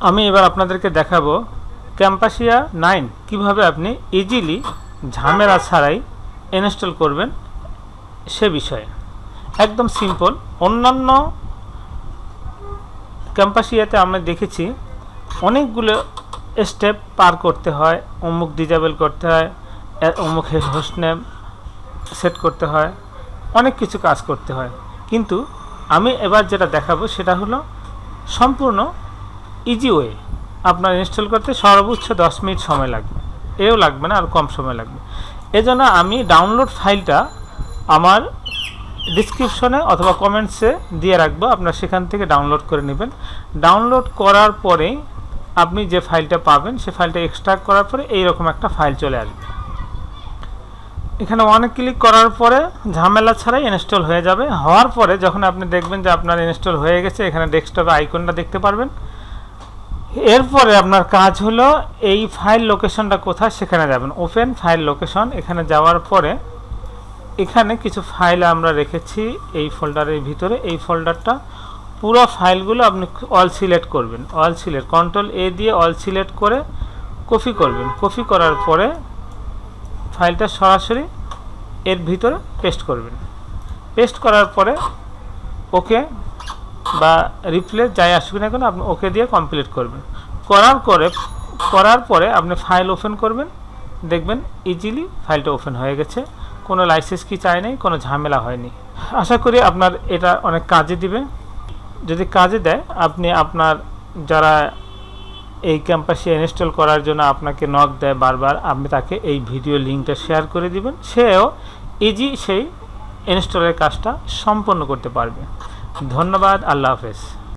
আমি এবার আপনাদেরকে দেখাবো ক্যাম্পাসিয়া 9 কিভাবে আপনি ইজিলি ঝামেলা ছাড়াই ইনস্টল করবেন সে বিষয়ে। একদম সিম্পল। অন্যান্য ক্যাম্পাসিয়াতে আমরা দেখেছি অনেকগুলো স্টেপ পার করতে হয়, অমুক ডিজেবল করতে হয়, অমুক হোস্ট নেম সেট করতে হয়, অনেক কিছু কাজ করতে হয়। কিন্তু আমি এবার যেটা দেখাবো সেটা হলো সম্পূর্ণ ইজি ওয়ে। আপনার ইনস্টল করতে সর্বোচ্চ 10 মিনিট সময় লাগবে, এও লাগবে না, আর কম সময় লাগবে। এজন্য আমি ডাউনলোড ফাইলটা আমার ডিসক্রিপশনে অথবা কমেন্টসে দিয়ে রাখবো, আপনারা সেখান থেকে ডাউনলোড করে নেবেন। ডাউনলোড করার পরে আপনি যে ফাইলটা পাবেন সে ফাইলটা এক্সট্রাক্ট করার পরে এইরকম একটা ফাইল চলে আসবে। এখানে অনেক ক্লিক করার পরে ঝামেলা ছাড়াই ইনস্টল হয়ে যাবে। হওয়ার পরে যখন আপনি দেখবেন যে আপনার ইনস্টল হয়ে গেছে, এখানে ডেস্কটপে আইকনটা দেখতে পারবেন। এরপরে আপনার কাজ হলো এই ফাইল লোকেশনটা কোথায় সেখানে যাবেন, ওপেন ফাইল লোকেশন। এখানে যাওয়ার পরে এখানে কিছু ফাইল আমরা রেখেছি এই ফোল্ডারের ভিতরে। এই ফোল্ডারটা পুরো ফাইলগুলো আপনি অল সিলেক্ট করবেন, অল সিলেক্ট কন্ট্রোল এ দিয়ে অল সিলেক্ট করে কপি করবেন। কপি করার পরে ফাইলটা সরাসরি এর ভিতরে পেস্ট করবেন। পেস্ট করার পরে ওকে বা রিপ্লেস যাই আসুক না কেন আপনি ওকে দিয়ে কমপ্লিট করবেন। করার পরে আপনি ফাইল ওপেন করবেন, দেখবেন ইজিলি ফাইলটা ওপেন হয়ে গেছে। কোনো লাইসেন্স কি চাই নাই, কোনো ঝামেলা হয়নি। আশা করি আপনার এটা অনেক কাজে দিবে। যদি কাজে দেয়, আপনি আপনার যারা এই ক্যাম্পাসিয়া ইনস্টল করার জন্য আপনাকে নক দেয় বারবার, আপনি তাকে এই ভিডিও লিঙ্কটা শেয়ার করে দিবেন, সেও ইজি সেই ইনস্টলের কাজটা সম্পন্ন করতে পারবে। ধন্যবাদ। আল্লাহ হাফেজ।